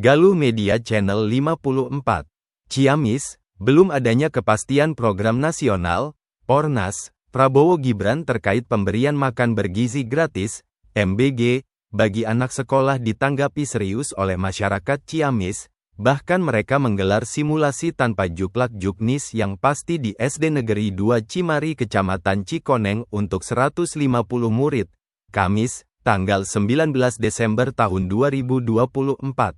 Galuh Media Channel 54. Ciamis, belum adanya kepastian program nasional, Pornas, Prabowo Gibran terkait pemberian makan bergizi gratis, MBG, bagi anak sekolah ditanggapi serius oleh masyarakat Ciamis, bahkan mereka menggelar simulasi tanpa juklak-juknis yang pasti di SD Negeri 2 Cimari Kecamatan Cikoneng untuk 150 murid, Kamis, tanggal 19 Desember tahun 2024.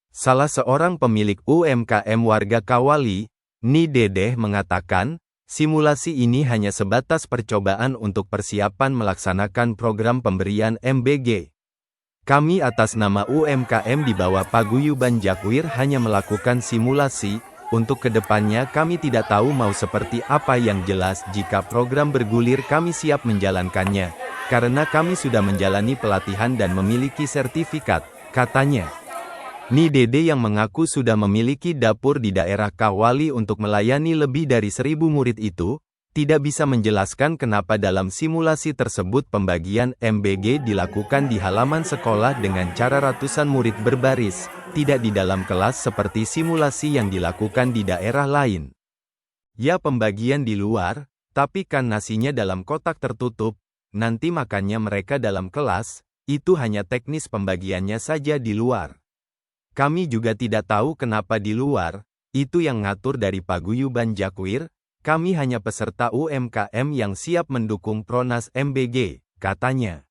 Salah seorang pemilik UMKM warga Kawali, Ni Dedeh mengatakan, simulasi ini hanya sebatas percobaan untuk persiapan melaksanakan program pemberian MBG. Kami atas nama UMKM di bawah Paguyuban Jakwir hanya melakukan simulasi, untuk kedepannya kami tidak tahu mau seperti apa, yang jelas jika program bergulir kami siap menjalankannya, karena kami sudah menjalani pelatihan dan memiliki sertifikat, katanya. Ni Dede yang mengaku sudah memiliki dapur di daerah Kawali untuk melayani lebih dari 1.000 murid itu, tidak bisa menjelaskan kenapa dalam simulasi tersebut pembagian MBG dilakukan di halaman sekolah dengan cara ratusan murid berbaris, tidak di dalam kelas seperti simulasi yang dilakukan di daerah lain. Ya, pembagian di luar, tapi kan nasinya dalam kotak tertutup, nanti makannya mereka dalam kelas, itu hanya teknis pembagiannya saja di luar. Kami juga tidak tahu kenapa di luar, itu yang ngatur dari Paguyuban Jakwir, kami hanya peserta UMKM yang siap mendukung Pronas MBG, katanya.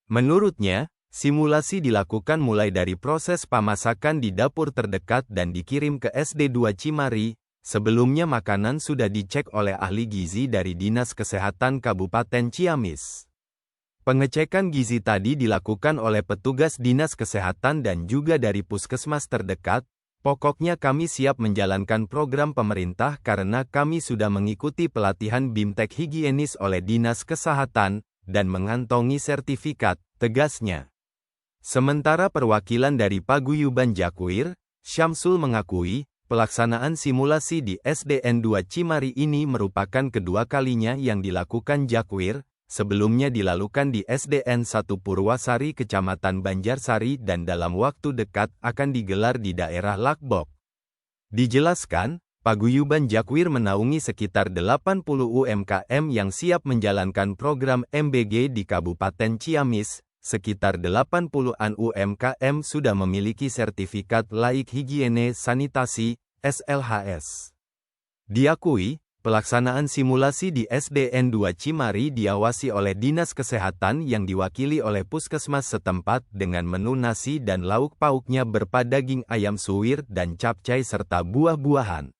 Menurutnya, simulasi dilakukan mulai dari proses pemasakan di dapur terdekat dan dikirim ke SD 2 Cimari, sebelumnya makanan sudah dicek oleh ahli gizi dari Dinas Kesehatan Kabupaten Ciamis. Pengecekan gizi tadi dilakukan oleh petugas Dinas Kesehatan dan juga dari puskesmas terdekat. Pokoknya kami siap menjalankan program pemerintah karena kami sudah mengikuti pelatihan BIMTEK higienis oleh Dinas Kesehatan, dan mengantongi sertifikat, tegasnya. Sementara perwakilan dari Paguyuban Jakwir, Syamsul mengakui, pelaksanaan simulasi di SDN 2 Cimari ini merupakan kedua kalinya yang dilakukan Jakwir. Sebelumnya dilakukan di SDN 1 Purwasari Kecamatan Banjarsari dan dalam waktu dekat akan digelar di daerah Lakbok. Dijelaskan, Paguyuban Jakwir menaungi sekitar 80 UMKM yang siap menjalankan program MBG di Kabupaten Ciamis, sekitar 80-an UMKM sudah memiliki sertifikat laik higiene sanitasi, SLHS. Diakui, pelaksanaan simulasi di SDN 2 Cimari diawasi oleh Dinas Kesehatan yang diwakili oleh puskesmas setempat dengan menu nasi dan lauk pauknya berupa daging ayam suwir dan capcay serta buah-buahan.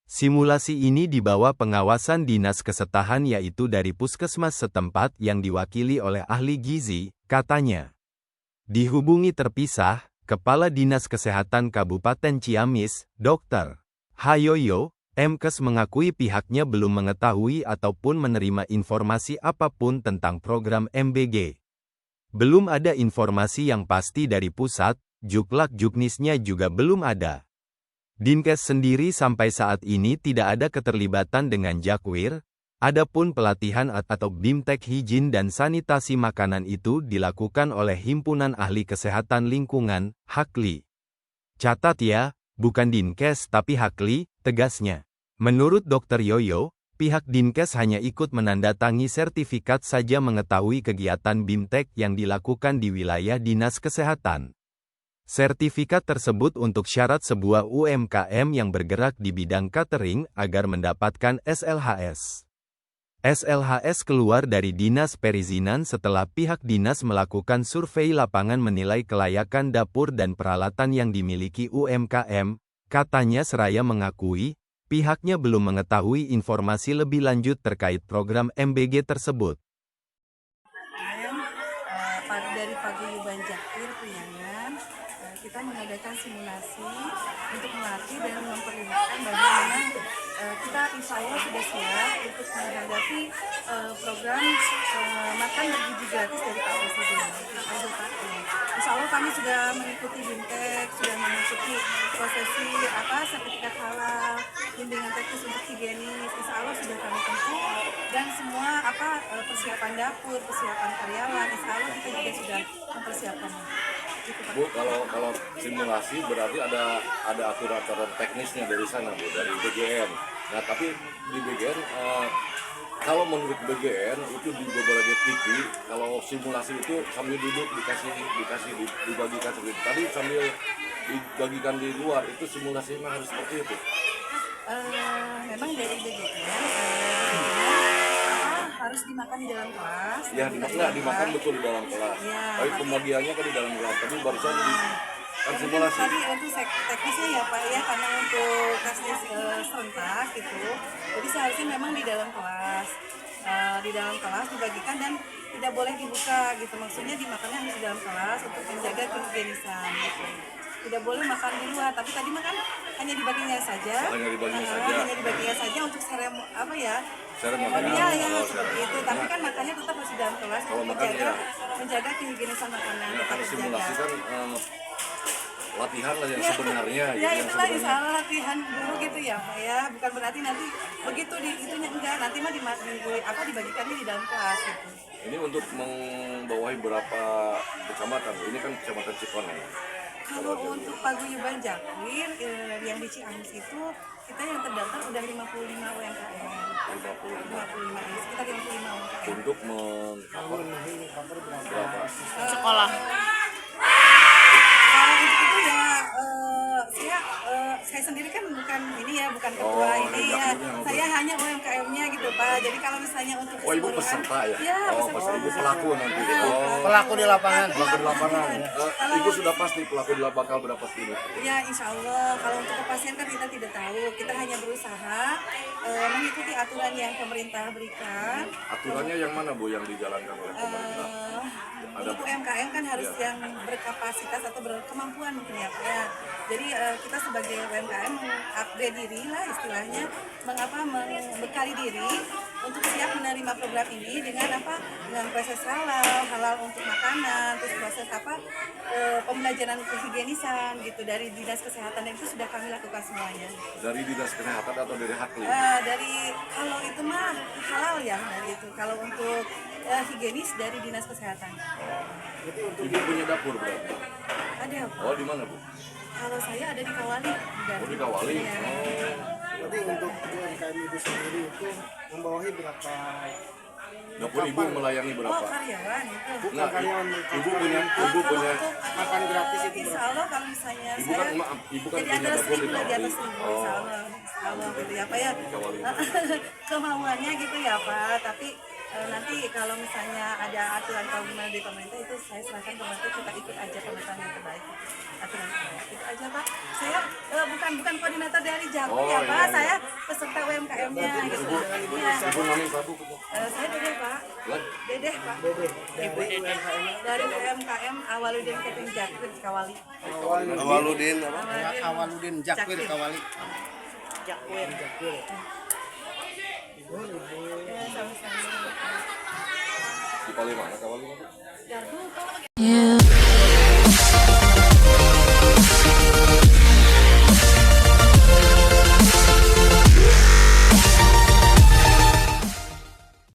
Simulasi ini di bawah pengawasan Dinas Kesehatan yaitu dari puskesmas setempat yang diwakili oleh ahli gizi, katanya. Dihubungi terpisah, Kepala Dinas Kesehatan Kabupaten Ciamis, Dr. Hayoyo, Mkes mengakui pihaknya belum mengetahui ataupun menerima informasi apapun tentang program MBG. Belum ada informasi yang pasti dari pusat, juklak-juknisnya juga belum ada. Dinkes sendiri sampai saat ini tidak ada keterlibatan dengan Jakwir, adapun pelatihan atau BIMTEK higien dan sanitasi makanan itu dilakukan oleh Himpunan Ahli Kesehatan Lingkungan, HAKLI. Catat ya, bukan Dinkes tapi HAKLI, tegasnya. Menurut Dr. Yoyo, pihak Dinkes hanya ikut menandatangi sertifikat saja mengetahui kegiatan BIMTEK yang dilakukan di wilayah Dinas Kesehatan. Sertifikat tersebut untuk syarat sebuah UMKM yang bergerak di bidang catering agar mendapatkan SLHS. SLHS keluar dari Dinas Perizinan setelah pihak dinas melakukan survei lapangan menilai kelayakan dapur dan peralatan yang dimiliki UMKM, katanya seraya mengakui, pihaknya belum mengetahui informasi lebih lanjut terkait program MBG tersebut. Dari Paguyuban Jakwir Penyangan, kita mengadakan simulasi untuk melatih dan memperlihatkan bagaimana kita insya Allah sudah siap untuk menghadapi program makan bergizi gratis dari Pak Presiden. Insya Allah kami sudah mengikuti BIMTEK, sudah mengikuti prosesi sertifikat halal, bimbingan teknis untuk higienis. Insya Allah sudah kami tempuh dan semua persiapan dapur, persiapan karyawan, insya Allah kita juga sudah mempersiapkannya. gitu Pak. Bu, kalau simulasi berarti ada aturan-aturan teknisnya dari sana Bu, dari BGN. Nah tapi di BGN kalau menurut BGN itu di beberapa TV kalau simulasi itu sambil duduk dibagikan seperti itu. Tadi sambil dibagikan di luar itu simulasinya harus seperti itu. Memang dari BGN harus dimakan di dalam kelas. Ya dimakan betul di dalam kelas. Ya, tapi pembagiannya kan di dalam kelas. Tadi barusan di kan simulasi. Tadi untuk teknisnya ya Pak ya, karena untuk tesnya serentak gitu, jadi seharusnya memang di dalam kelas. Di dalam kelas dibagikan dan tidak boleh dibuka gitu, maksudnya dimakannya harus di dalam kelas untuk menjaga kehigienisan gitu. Tidak boleh makan di luar, tapi tadi makan hanya dibaginya saja. Hanya dibaginya saja untuk apa ya? Seremonial ya seperti itu. Tapi kan makannya tetap harus di dalam kelas untuk menjaga kehigienisan makanan. Kalau simulasi kan latihan lah yang sebenarnya. Ya itulah insya Allah latihan dulu gitu ya Pak ya. Bukan berarti nanti begitu itunya enggak. Nanti mah dibagikannya di dalam kelas gitu. Ini untuk membawahi berapa kecamatan? Ini kan kecamatan Cikoneng. Kalau untuk Paguyuban Jakwir yang di Ciamis itu kita yang terdaftar udah 55 UMKM. 55 sekitar 55 UMKM. Untuk meng-cover berapa? Sekolah. Kalau untuk itu ya saya sendiri kan bukan ketua ini ya. Saya hanya UMKM-nya gitu Pak. Jadi kalau misalnya untuk Ibu peserta ya? Ya, peserta. Ibu pelaku nanti. Pelaku di lapangan. Pelaku di lapangan. Ibu sudah pasti pelaku di lapangan bakal berapa ini? Ya insya Allah. Kalau untuk kepastian kan kita tidak tahu. Kita hanya berusaha mengikuti aturan yang pemerintah berikan. Aturannya yang mana Bu yang dijalankan oleh pemerintah? Untuk UMKM kan harus yang berkapasitas atau berkemampuan mungkin ya Pak ya. Jadi kita sebagai UMKM mengupgrade diri lah istilahnya, membekali diri untuk siap menerima program ini dengan proses halal untuk makanan, terus proses pembelajaran kehigienisan gitu dari dinas kesehatan, dan itu sudah kami lakukan semuanya. Dari dinas kesehatan atau dari Hakli? Dari kalau itu mah halal ya dari itu. Kalau untuk higienis dari dinas kesehatan. Ibu punya dapur berarti? Ada. Oh di mana Bu? Kalau saya ada di Kawali. Di Kawali. Ya. Jadi untuk UMKM itu sendiri itu membawahi berapa? Dapur Ibu melayani berapa? Oh karyawan itu. Nah, Ibu punya makan gratis itu Insya Allah kalau misalnya Ibu kan Ibu kan jadi punya ada dapur di 1000 lah, di Kawali. atas 1000 Insya Allah gitu ya Pak ya. Kemauannya gitu ya Pak. Tapi nanti kalau misalnya ada aturan kalau gimana dari pemerintah itu saya serahkan ke pemerintah, kita ikut aja pemerintahan yang terbaik. Aturan itu aja Pak. Saya bukan koordinator dari Jakwir ya Pak. Saya peserta UMKM-nya gitu. Ibu namanya Prabu. Saya Dedeh Pak. Dedeh Pak. Ibu UMKM Dari UMKM Awaludin Catering Jakwir Kawali. Awaludin Jakwir Kawali. Jakwir. Sama-sama. Di Kawali mana? Kawali mana? Gardu kalau